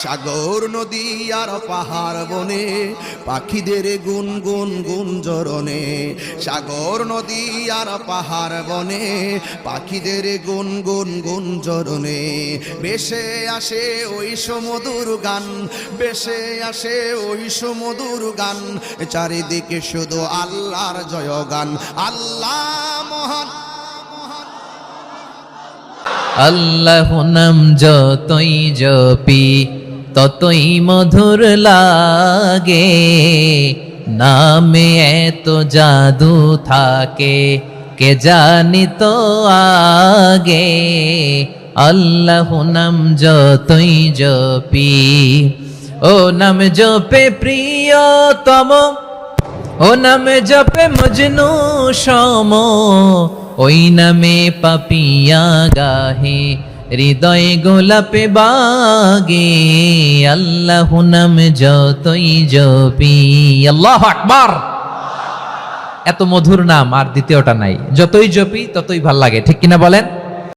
সাগর নদী আর পাহাড় বনে পাখিদের গুনগুন গুঞ্জরণে, সাগর নদী আর পাহাড় বনে পাখিদের গুনগুন গুঞ্জরণে, ভেসে আসে ওই সমুদর গান, ভেসে আসে ওই সমুদর গান, চারিদিকে শুধু আল্লাহর জয়গান। আল্লাহ মহান, আল্লাহ নাম যতই জপি ততই মধুর লাগে, নামে এত জাদু থাকে কে জানি তো আগে। আল্লাহ নাম যতই জপি, ও নাম জপে প্রিয়তম, ও নাম জপে মজনু সম, ওই নামে পাপিয়া গাহে হৃদয়ে গোলাপে বাগে। আল্লাহ নাম যতই জপি, আল্লাহু আকবার। এত মধুর নাম আর দ্বিতীয়টা নাই, যতই জপি ততই ভাল লাগে, ঠিক কিনা বলেন?